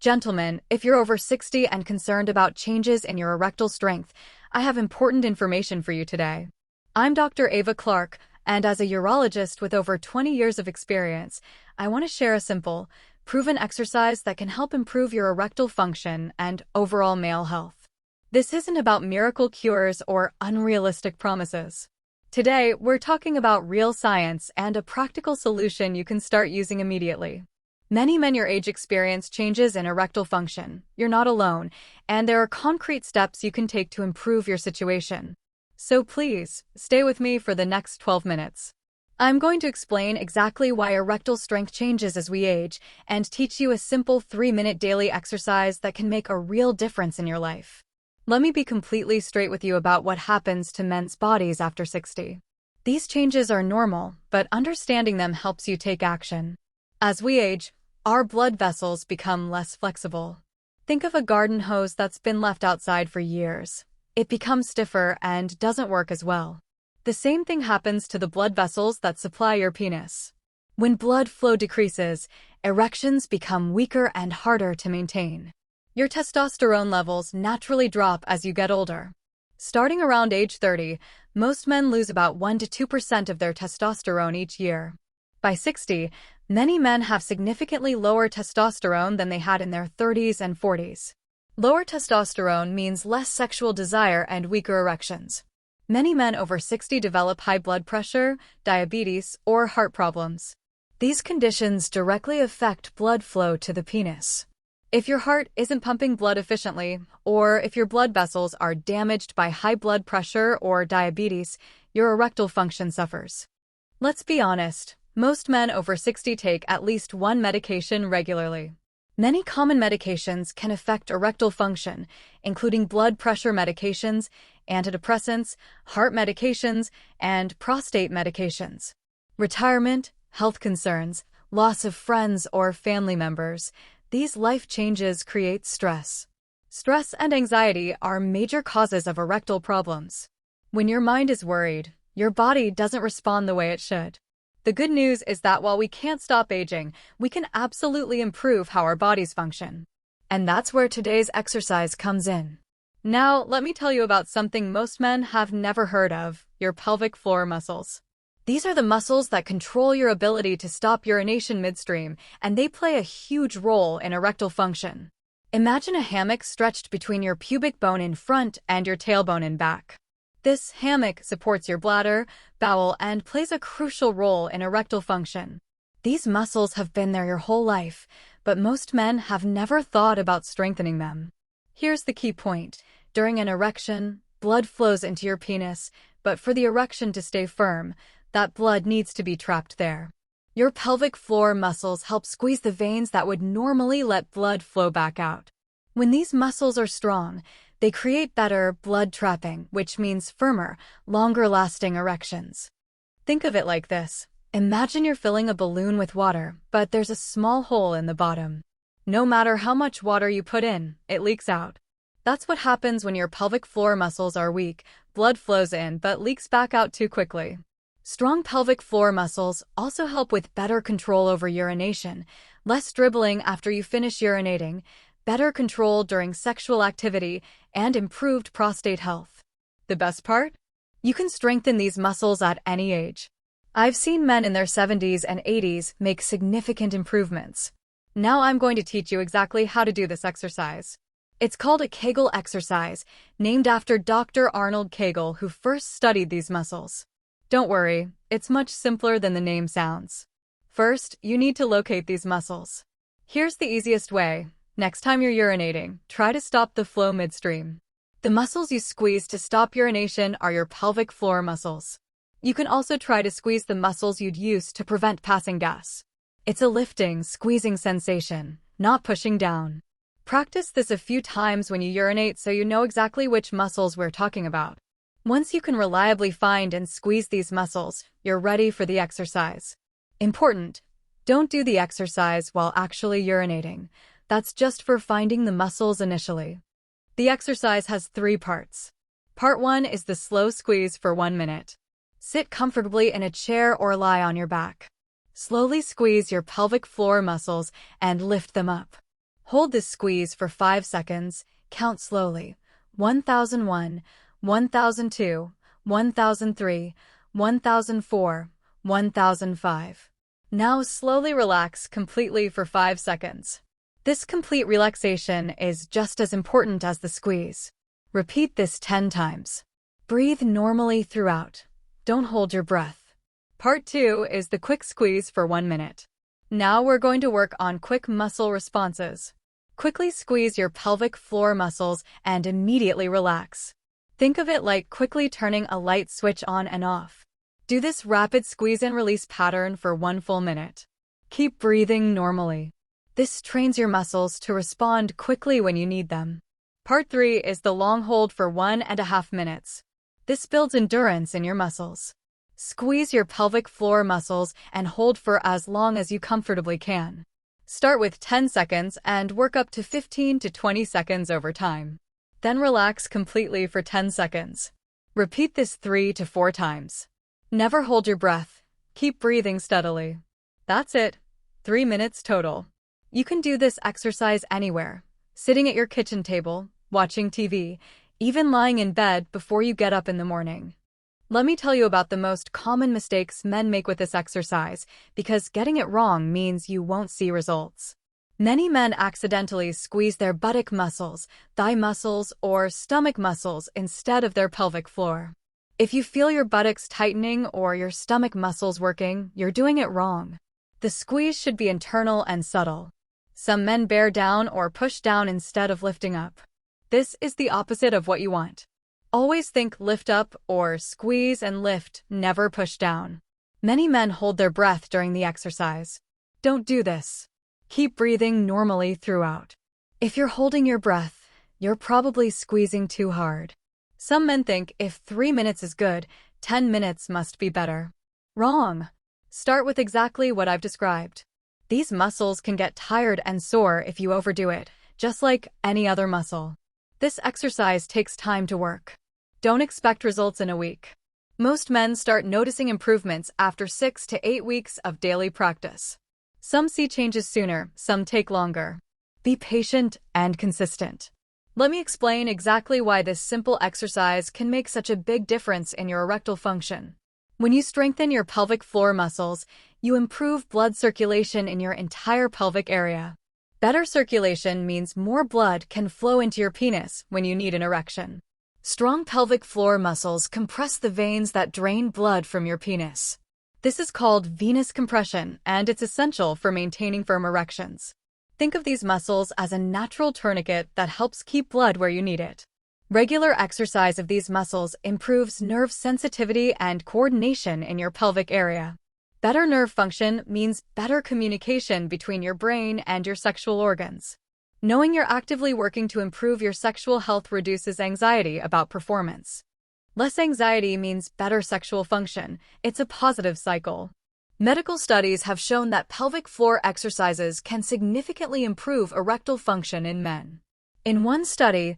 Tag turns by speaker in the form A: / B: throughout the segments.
A: Gentlemen, if you're over 60 and concerned about changes in your erectile strength, I have important information for you today. I'm Dr. Ava Clark, and as a urologist with over 20 years of experience, I want to share a simple, proven exercise that can help improve your erectile function and overall male health. This isn't about miracle cures or unrealistic promises. Today, we're talking about real science and a practical solution you can start using immediately. Many men your age experience changes in erectile function. You're not alone, and there are concrete steps you can take to improve your situation. So please, stay with me for the next 12 minutes. I'm going to explain exactly why erectile strength changes as we age and teach you a simple 3-minute daily exercise that can make a real difference in your life. Let me be completely straight with you about what happens to men's bodies after 60. These changes are normal, but understanding them helps you take action. As we age, our blood vessels become less flexible. Think of a garden hose that's been left outside for years. It becomes stiffer and doesn't work as well. The same thing happens to the blood vessels that supply your penis. When blood flow decreases, erections become weaker and harder to maintain. Your testosterone levels naturally drop as you get older. Starting around age 30, most men lose about 1 to 2% of their testosterone each year. By 60, many men have significantly lower testosterone than they had in their 30s and 40s. Lower testosterone means less sexual desire and weaker erections. Many men over 60 develop high blood pressure, diabetes, or heart problems. These conditions directly affect blood flow to the penis. If your heart isn't pumping blood efficiently, or if your blood vessels are damaged by high blood pressure or diabetes, your erectile function suffers. Let's be honest. Most men over 60 take at least one medication regularly. Many common medications can affect erectile function, including blood pressure medications, antidepressants, heart medications, and prostate medications. Retirement, health concerns, loss of friends or family members, these life changes create stress. Stress and anxiety are major causes of erectile problems. When your mind is worried, your body doesn't respond the way it should. The good news is that while we can't stop aging, we can absolutely improve how our bodies function. And that's where today's exercise comes in. Now, let me tell you about something most men have never heard of, your pelvic floor muscles. These are the muscles that control your ability to stop urination midstream, and they play a huge role in erectile function. Imagine a hammock stretched between your pubic bone in front and your tailbone in back. This hammock supports your bladder, bowel, and plays a crucial role in erectile function. These muscles have been there your whole life, but most men have never thought about strengthening them. Here's the key point. During an erection, blood flows into your penis, but for the erection to stay firm, that blood needs to be trapped there. Your pelvic floor muscles help squeeze the veins that would normally let blood flow back out. When these muscles are strong, they create better blood trapping, which means firmer, longer-lasting erections. Think of it like this. Imagine you're filling a balloon with water, but there's a small hole in the bottom. No matter how much water you put in, it leaks out. That's what happens when your pelvic floor muscles are weak. Blood flows in but leaks back out too quickly. Strong pelvic floor muscles also help with better control over urination, less dribbling after you finish urinating, better control during sexual activity, and improved prostate health. The best part? You can strengthen these muscles at any age. I've seen men in their 70s and 80s make significant improvements. Now I'm going to teach you exactly how to do this exercise. It's called a Kegel exercise, named after Dr. Arnold Kegel, who first studied these muscles. Don't worry, it's much simpler than the name sounds. First, you need to locate these muscles. Here's the easiest way. Next time you're urinating, try to stop the flow midstream. The muscles you squeeze to stop urination are your pelvic floor muscles. You can also try to squeeze the muscles you'd use to prevent passing gas. It's a lifting, squeezing sensation, not pushing down. Practice this a few times when you urinate so you know exactly which muscles we're talking about. Once you can reliably find and squeeze these muscles, you're ready for the exercise. Important: don't do the exercise while actually urinating. That's just for finding the muscles initially. The exercise has 3 parts. Part 1 is the slow squeeze for 1 minute. Sit comfortably in a chair or lie on your back. Slowly squeeze your pelvic floor muscles and lift them up. Hold this squeeze for 5 seconds, count slowly. 1001, 1002, 1003, 1004, 1005. Now slowly relax completely for 5 seconds. This complete relaxation is just as important as the squeeze. Repeat this 10 times. Breathe normally throughout. Don't hold your breath. Part 2 is the quick squeeze for 1 minute. Now we're going to work on quick muscle responses. Quickly squeeze your pelvic floor muscles and immediately relax. Think of it like quickly turning a light switch on and off. Do this rapid squeeze and release pattern for 1 full minute. Keep breathing normally. This trains your muscles to respond quickly when you need them. Part 3 is the long hold for 1.5 minutes. This builds endurance in your muscles. Squeeze your pelvic floor muscles and hold for as long as you comfortably can. Start with 10 seconds and work up to 15 to 20 seconds over time. Then relax completely for 10 seconds. Repeat this 3 to 4 times. Never hold your breath. Keep breathing steadily. That's it. 3 minutes total. You can do this exercise anywhere, sitting at your kitchen table, watching TV, even lying in bed before you get up in the morning. Let me tell you about the most common mistakes men make with this exercise, because getting it wrong means you won't see results. Many men accidentally squeeze their buttock muscles, thigh muscles, or stomach muscles instead of their pelvic floor. If you feel your buttocks tightening or your stomach muscles working, you're doing it wrong. The squeeze should be internal and subtle. Some men bear down or push down instead of lifting up. This is the opposite of what you want. Always think lift up or squeeze and lift, never push down. Many men hold their breath during the exercise. Don't do this. Keep breathing normally throughout. If you're holding your breath, you're probably squeezing too hard. Some men think if 3 minutes is good, 10 minutes must be better. Wrong. Start with exactly what I've described. These muscles can get tired and sore if you overdo it, just like any other muscle. This exercise takes time to work. Don't expect results in a week. Most men start noticing improvements after 6 to 8 weeks of daily practice. Some see changes sooner, some take longer. Be patient and consistent. Let me explain exactly why this simple exercise can make such a big difference in your erectile function. When you strengthen your pelvic floor muscles, you improve blood circulation in your entire pelvic area. Better circulation means more blood can flow into your penis when you need an erection. Strong pelvic floor muscles compress the veins that drain blood from your penis. This is called venous compression, and it's essential for maintaining firm erections. Think of these muscles as a natural tourniquet that helps keep blood where you need it. Regular exercise of these muscles improves nerve sensitivity and coordination in your pelvic area. Better nerve function means better communication between your brain and your sexual organs. Knowing you're actively working to improve your sexual health reduces anxiety about performance. Less anxiety means better sexual function. It's a positive cycle. Medical studies have shown that pelvic floor exercises can significantly improve erectile function in men. In one study,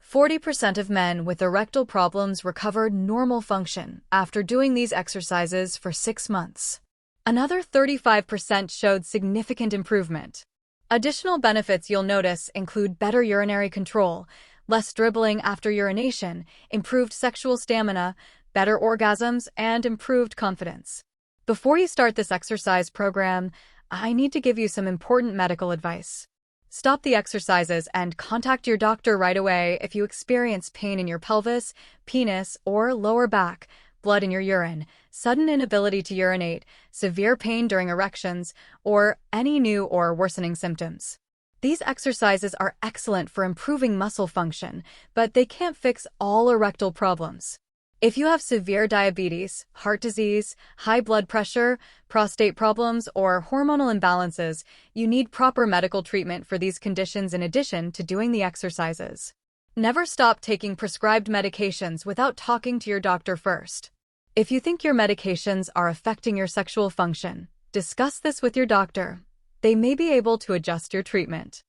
A: 40% of men with erectile problems recovered normal function after doing these exercises for 6 months. Another 35% showed significant improvement. Additional benefits you'll notice include better urinary control, less dribbling after urination, improved sexual stamina, better orgasms, and improved confidence. Before you start this exercise program, I need to give you some important medical advice. Stop the exercises and contact your doctor right away if you experience pain in your pelvis, penis, or lower back, blood in your urine, sudden inability to urinate, severe pain during erections, or any new or worsening symptoms. These exercises are excellent for improving muscle function, but they can't fix all erectile problems. If you have severe diabetes, heart disease, high blood pressure, prostate problems, or hormonal imbalances, you need proper medical treatment for these conditions in addition to doing the exercises. Never stop taking prescribed medications without talking to your doctor first. If you think your medications are affecting your sexual function, discuss this with your doctor. They may be able to adjust your treatment.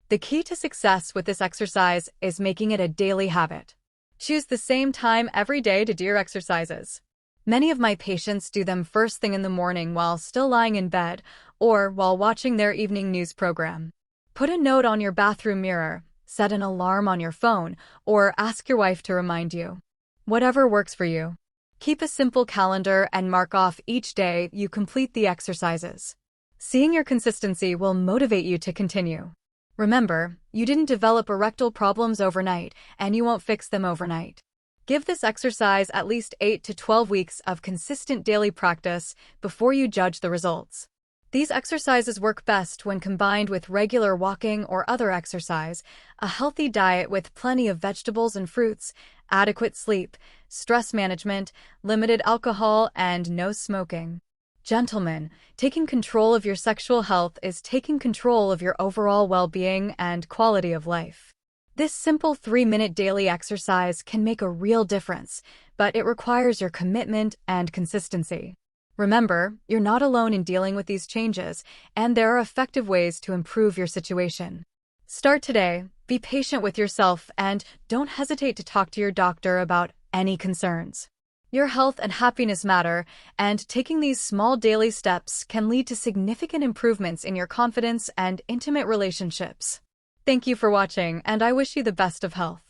A: The key to success with this exercise is making it a daily habit. Choose the same time every day to do your exercises. Many of my patients do them first thing in the morning while still lying in bed or while watching their evening news program. Put a note on your bathroom mirror, set an alarm on your phone, or ask your wife to remind you. Whatever works for you. Keep a simple calendar and mark off each day you complete the exercises. Seeing your consistency will motivate you to continue. Remember, you didn't develop erectile problems overnight, and you won't fix them overnight. Give this exercise at least 8 to 12 weeks of consistent daily practice before you judge the results. These exercises work best when combined with regular walking or other exercise, a healthy diet with plenty of vegetables and fruits, adequate sleep, stress management, limited alcohol, and no smoking. Gentlemen, taking control of your sexual health is taking control of your overall well-being and quality of life. This simple 3-minute daily exercise can make a real difference, but it requires your commitment and consistency. Remember, you're not alone in dealing with these changes, and there are effective ways to improve your situation. Start today, be patient with yourself, and don't hesitate to talk to your doctor about any concerns. Your health and happiness matter, and taking these small daily steps can lead to significant improvements in your confidence and intimate relationships. Thank you for watching, and I wish you the best of health.